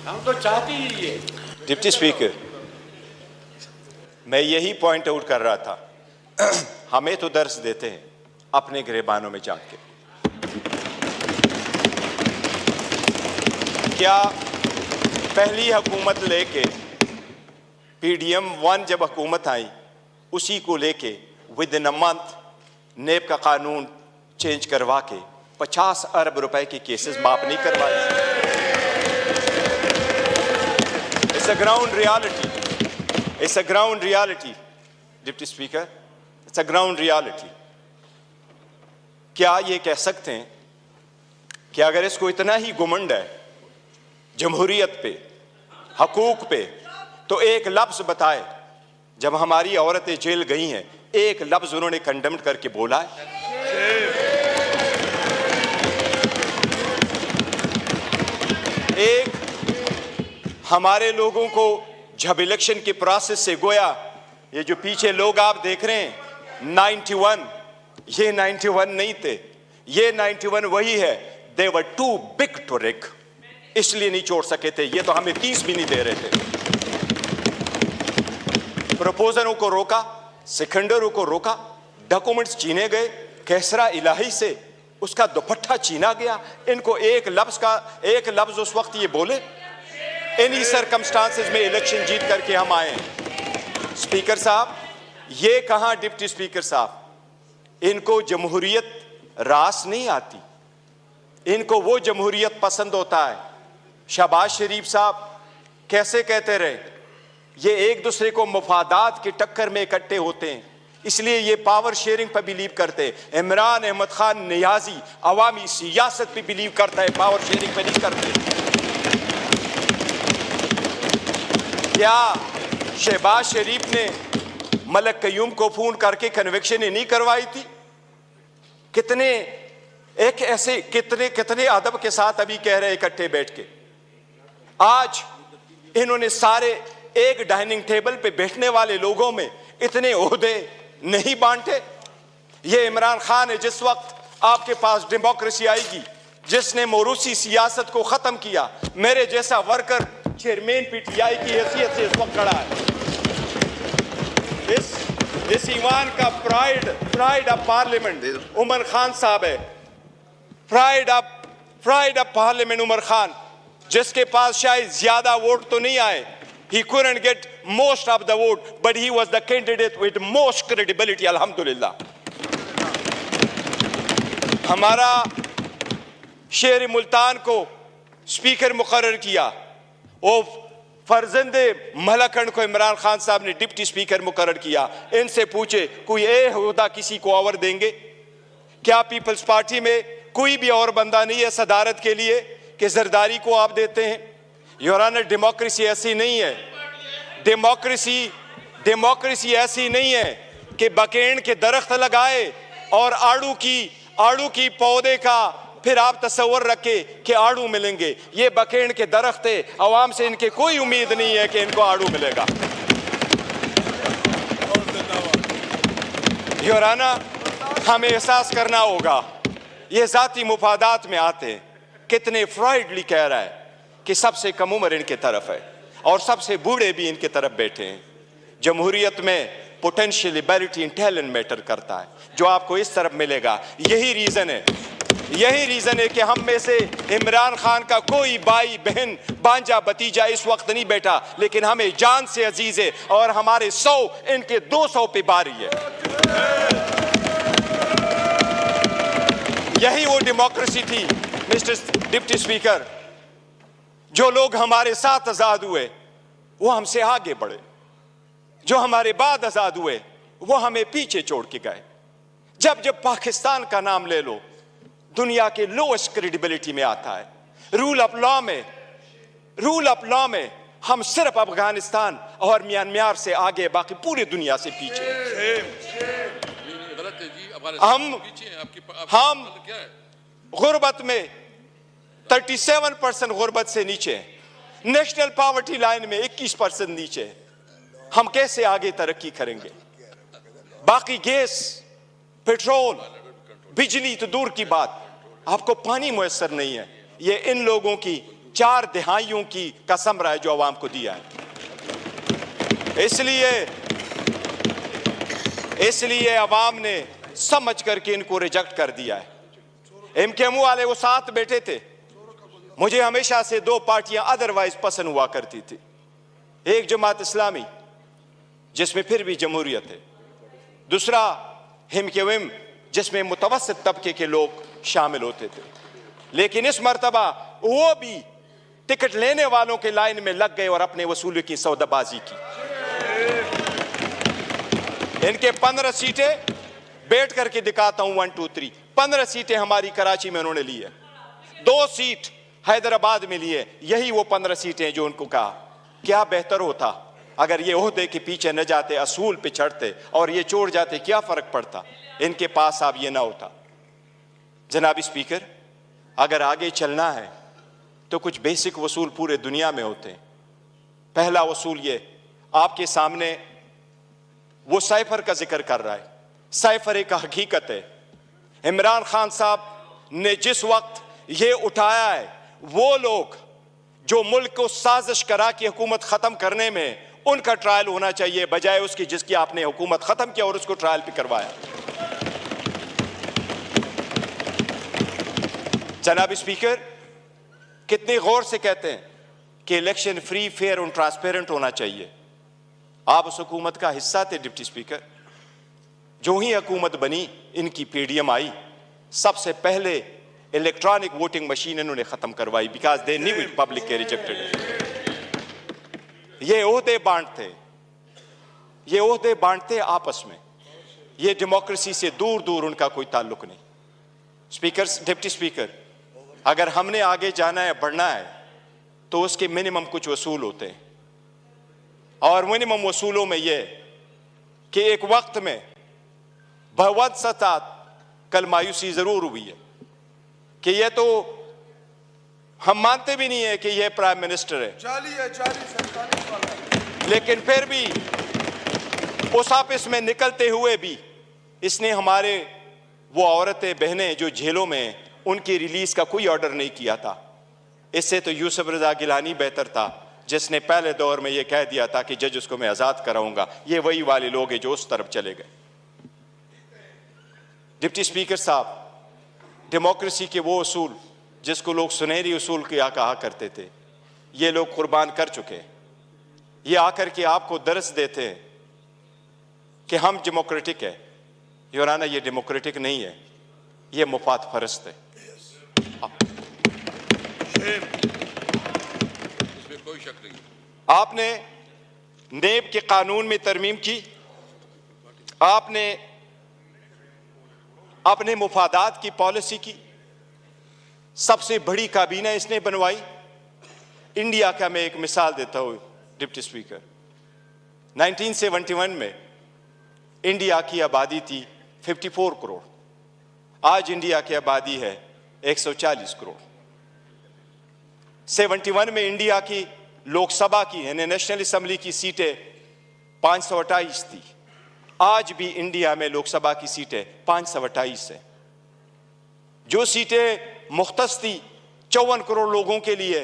हम तो चाहते ही ये। डिप्टी स्पीकर, मैं यही पॉइंट आउट कर रहा था। हमें तो दर्स देते हैं अपने गिरबानों में जाके। क्या पहली हुकूमत लेके PDM 1 जब हुकूमत आई, उसी को लेके विद इन अ मंथ नेब का कानून चेंज करवा के 50 अरब रुपए के केसेस माफ नहीं करवाए? It's a ground reality, it's a ground reality deputy speaker, it's a ground reality. क्या ये कह सकते हैं कि अगर इसको इतना ही घुमंड है जमहूरियत पे, हकूक पे, तो एक लफ्ज बताए जब हमारी औरतें जेल गई हैं, एक लफ्ज उन्होंने कंडेम्ड करके बोला है? एक हमारे लोगों को जब इलेक्शन के प्रोसेस से गोया, ये जो पीछे लोग आप देख रहे हैं 91, ये 91 नहीं थे, ये 91 वही है। दे वर टू बिग टू रिग, इसलिए नहीं छोड़ सके थे। ये तो हमें 30 भी नहीं दे रहे थे। प्रपोजलों को रोका, सिकंदरों को रोका, डॉक्यूमेंट्स छीने गए, कैसरा इलाही से उसका दुपट्टा छीना गया। इनको एक लफ्ज उस वक्त ये बोले, इन्हीं सर्कमस्टांसेस में इलेक्शन जीत करके हम आए हैं। स्पीकर साहब, ये कहां डिप्टी स्पीकर साहब, इनको जमहूरियत रास नहीं आती, इनको वो जमहूरियत पसंद होता है। शहबाज शरीफ साहब कैसे कहते रहे, ये एक दूसरे को मुफादात के टक्कर में इकट्ठे होते हैं, इसलिए ये पावर शेयरिंग पर बिलीव करते हैं। इमरान अहमद खान नियाजी अवामी सियासत पे बिलीव करता है, पावर शेयरिंग पे नहीं करते। क्या शहबाज शरीफ ने मलक कयूम को फोन करके कन्विक्शन ही नहीं करवाई थी? कितने एक ऐसे कितने अदब के साथ अभी कह रहे इकट्ठे बैठ के। आज इन्होंने सारे एक डाइनिंग टेबल पे बैठने वाले लोगों में इतने ओहदे नहीं बांटे। ये इमरान खान है, जिस वक्त आपके पास डेमोक्रेसी आएगी, जिसने मोरूसी सियासत को खत्म किया, मेरे जैसा वर्कर चेयरमैन PTI की हैसियत से इस वक्त खड़ा है। इस ईवान का pride of parliament Umar Khan साहब है। Pride of parliament Umar Khan, जिसके पास शायद ज्यादा वोट तो नहीं आए, he couldn't get most of the vote, but he was the candidate with most credibility, alhamdulillah। हमारा शेर मुल्तान को स्पीकर मुकर्रर किया, वो फर्जंदे मलकन को इमरान खान साहब ने डिप्टी स्पीकर मुकर्रर किया। इनसे पूछे कोई ओहदा किसी को और देंगे क्या? पीपल्स पार्टी में कोई भी और बंदा नहीं है सदारत के लिए कि जरदारी को आप देते हैं? योर ऑनर, डेमोक्रेसी ऐसी नहीं है। डेमोक्रेसी ऐसी नहीं है कि बकेन के दरख्त लगाए और आड़ू की पौधे का फिर आप तस्वर रखे कि आड़ू मिलेंगे। ये बकेन के दरख्त है, अवाम से इनके कोई उम्मीद नहीं है कि इनको आड़ू मिलेगा। योर ऑनर, हमें एहसास करना होगा ये जाती मुफादात में आते हैं। कितने फ्राइडली कह रहा है कि सबसे कम उम्र इनके तरफ है और सबसे बूढ़े भी इनके तरफ बैठे हैं। जमहूरियत में पोटेंशियल एबिलिटी इंटेलिजेंट मैटर करता है, जो आपको इस तरफ मिलेगा। यही रीजन है कि हम में से इमरान खान का कोई भाई बहन भांजा भतीजा इस वक्त नहीं बैठा, लेकिन हमें जान से अजीज है और हमारे 100 इनके 200 पे बारी है। यही वो डेमोक्रेसी थी मिस्टर डिप्टी स्पीकर। जो लोग हमारे साथ आजाद हुए वो हमसे आगे बढ़े, जो हमारे बाद आजाद हुए वो हमें पीछे छोड़ के गए। जब पाकिस्तान का नाम ले लो, दुनिया के लोएस्ट क्रेडिबिलिटी में आता है। रूल ऑफ लॉ में हम सिर्फ अफगानिस्तान और म्यांमार से आगे, बाकी पूरी दुनिया से पीछे। हम गुर्बत में 37% गुर्बत से नीचे है। नेशनल पॉवर्टी लाइन में 21% नीचे है। हम कैसे आगे तरक्की करेंगे? बाकी गैस, पेट्रोल, बिजली तो दूर की बात, आपको पानी मुयस्सर नहीं है। ये इन लोगों की 4 दिहाइयों की का समरा है जो अवाम को दिया है। इसलिए अवाम ने समझ करके इनको रिजेक्ट कर दिया है। एमकेएम वाले वो साथ बैठे थे। मुझे हमेशा से 2 पार्टियां अदरवाइज पसंद हुआ करती थी। एक जमात इस्लामी जिसमें फिर भी जमहूरियत है, दूसरा एमकेएम जिसमें मुतवस्सित तबके के लोग शामिल होते थे। लेकिन इस मर्तबा वो भी टिकट लेने वालों के लाइन में लग गए और अपने वसूली की सौदाबाजी की। इनके 15 सीटें बैठ करके दिखाता हूं, 1 2 3 15 सीटें हमारी कराची में उन्होंने ली है, 2 सीट हैदराबाद में ली है। यही वो 15 सीटें जो उनको कहा क्या बेहतर होता अगर ये ओहदे के पीछे न जाते, असूल पे चढ़ते और ये छोड़ जाते, क्या फर्क पड़ता? इनके पास अब ये ना होता। जनाब स्पीकर, अगर आगे चलना है तो कुछ बेसिक वसूल पूरे दुनिया में होते हैं। पहला वसूल ये आपके सामने वो साइफर का जिक्र कर रहा है। साइफर एक हकीकत है। इमरान खान साहब ने जिस वक्त ये उठाया है, वो लोग जो मुल्क को साजिश करा कि हुकूमत खत्म करने में, उनका ट्रायल होना चाहिए बजाय उसकी जिसकी आपने हुकूमत खत्म किया और उसको ट्रायल पे करवाया। जनाब स्पीकर, कितने गौर से कहते हैं कि इलेक्शन फ्री, फेयर और ट्रांसपेरेंट होना चाहिए। आप उस हुकूमत का हिस्सा थे डिप्टी स्पीकर। जो ही हुकूमत बनी, इनकी पीडीएम आई, सबसे पहले इलेक्ट्रॉनिक वोटिंग मशीन इन्होंने खत्म करवाई, because they knew it public के रिजेक्टेड। ये ओहदे बांटते आपस में, ये डेमोक्रेसी से दूर दूर उनका कोई ताल्लुक नहीं। स्पीकर, डिप्टी स्पीकर, अगर हमने आगे जाना है, बढ़ना है, तो उसके मिनिमम कुछ वसूल होते हैं। और मिनिमम वसूलों में यह कि एक वक्त में बहुत सतात कल मायूसी जरूर हुई है कि ये तो हम मानते भी नहीं है कि ये प्राइम मिनिस्टर है, लेकिन फिर भी उस ऑफिस में निकलते हुए भी इसने हमारे वो औरतें बहनें जो जेलों में, उनकी रिलीज का कोई ऑर्डर नहीं किया था। इससे तो यूसुफ रजा गिलानी बेहतर था, जिसने पहले दौर में यह कह दिया था कि जज उसको मैं आजाद कराऊंगा। ये वही वाले लोग हैं जो उस तरफ चले गए। डिप्टी स्पीकर साहब, डेमोक्रेसी के वो उसूल जिसको लोग सुनहरी उसूल क्या कहा करते थे, ये लोग कुर्बान कर चुके हैं। ये आकर के आपको दर्स देते हैं कि हम डेमोक्रेटिक है। योराना, ये डेमोक्रेटिक नहीं है, ये मुफाद फरस्त है। इसमें कोई शक नहीं। आपने नेब के कानून में तरमीम की, आपने अपने मुफादात की पॉलिसी की, सबसे बड़ी काबीना इसने बनवाई। इंडिया का मैं एक मिसाल देता हूं डिप्टी स्पीकर। 1971 में इंडिया की आबादी थी 54 करोड़, आज इंडिया की आबादी है 140 करोड़। 71 में इंडिया की लोकसभा की यानी नेशनल असेंबली की सीटें 528 थी, आज भी इंडिया में लोकसभा की सीटें 528 है। जो सीटें मुख्तस थी 54 करोड़ लोगों के लिए,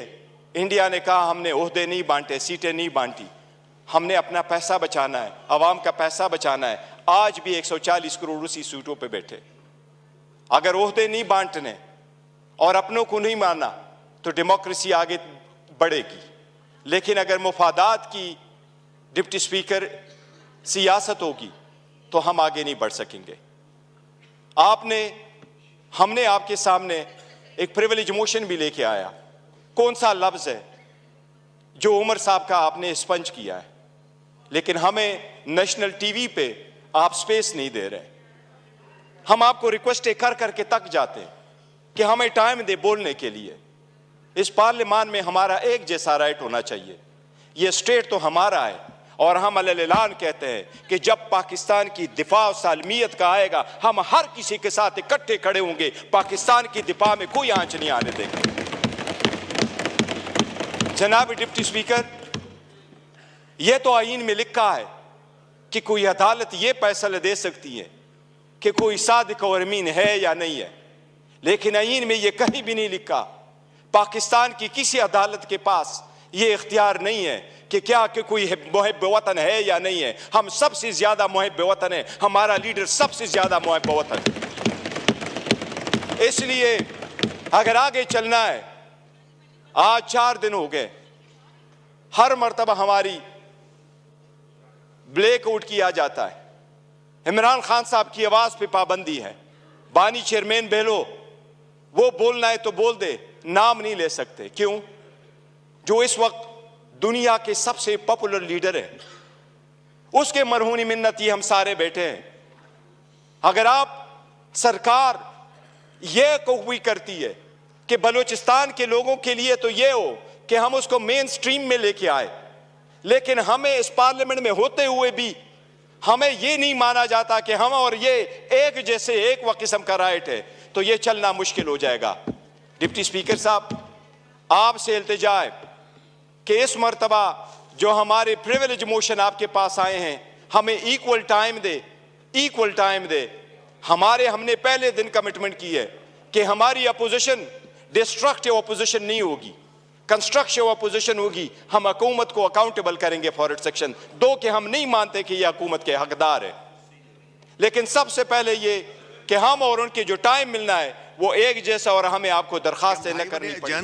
इंडिया ने कहा हमने ओहदे नहीं बांटे, सीटें नहीं बांटी, हमने अपना पैसा बचाना है, अवाम का पैसा बचाना है। आज भी 140 करोड़ उसी सीटों पे बैठे। अगर ओहदे नहीं बांटने और अपनों को नहीं माना तो डेमोक्रेसी आगे बढ़ेगी। लेकिन अगर मुफादात की डिप्टी स्पीकर सियासत होगी तो हम आगे नहीं बढ़ सकेंगे। हमने आपके सामने एक प्रिविलेज मोशन भी लेके आया। कौन सा लफ्ज है जो उमर साहब का आपने स्पंज किया है, लेकिन हमें नेशनल टीवी पे आप स्पेस नहीं दे रहे। हम आपको रिक्वेस्ट कर करके तक जाते हैं कि हमें टाइम दे बोलने के लिए। इस पार्लियामान में हमारा एक जैसा राइट होना चाहिए। ये स्टेट तो हमारा है और हम अलग-ऐलान कहते हैं कि जब पाकिस्तान की दिफा और सालमियत का आएगा, हम हर किसी के साथ इकट्ठे खड़े होंगे। पाकिस्तान की दिफा में कोई आंच नहीं आने देंगे। जनाब डिप्टी स्पीकर, यह तो आईन में लिखा है कि कोई अदालत यह फैसला दे सकती है कि कोई सादिक और अमीन है या नहीं है, लेकिन आईन में यह कहीं भी नहीं लिखा पाकिस्तान की किसी अदालत के पास ये इख्तियार नहीं है कि क्या कि कोई मुहिब वतन है या नहीं है। हम सबसे ज्यादा मुहिब वतन है, हमारा लीडर सबसे ज्यादा मुहिब वतन है। इसलिए अगर आगे चलना है, आज 4 दिन हो गए, हर मर्तबा हमारी ब्लैकआउट किया जाता है। इमरान खान साहब की आवाज पे पाबंदी है। बानी चेयरमैन बहलो, वो बोलना है तो बोल दे, नाम नहीं ले सकते। क्यों? जो इस वक्त दुनिया के सबसे पॉपुलर लीडर है, उसके मरहूनी मिन्नती हम सारे बैठे हैं। अगर आप सरकार यह कोई करती है कि बलूचिस्तान के लोगों के लिए तो यह हो कि हम उसको मेन स्ट्रीम में लेके आए, लेकिन हमें इस पार्लियामेंट में होते हुए भी हमें यह नहीं माना जाता कि हम और ये एक जैसे एक व किस्म का राइट है, तो यह चलना मुश्किल हो जाएगा। डिप्टी स्पीकर साहब, आपसे इल्तिजा है कि इस मर्तबा जो हमारे प्रिविलेज मोशन आपके पास आए हैं, हमें इक्वल टाइम दे। हमने पहले दिन कमिटमेंट की है कि हमारी अपोजिशन डिस्ट्रक्टिव अपोजिशन नहीं होगी, कंस्ट्रक्टिव अपोजिशन होगी। हम हुकूमत को अकाउंटेबल करेंगे फॉर इट्स सेक्शन 2 के हम नहीं मानते कि यह हुकूमत के हकदार है, लेकिन सबसे पहले ये कि हम और उनके जो टाइम मिलना है वो एक जैसा, और हमें आपको दरखास्त न करनी पड़ेगी।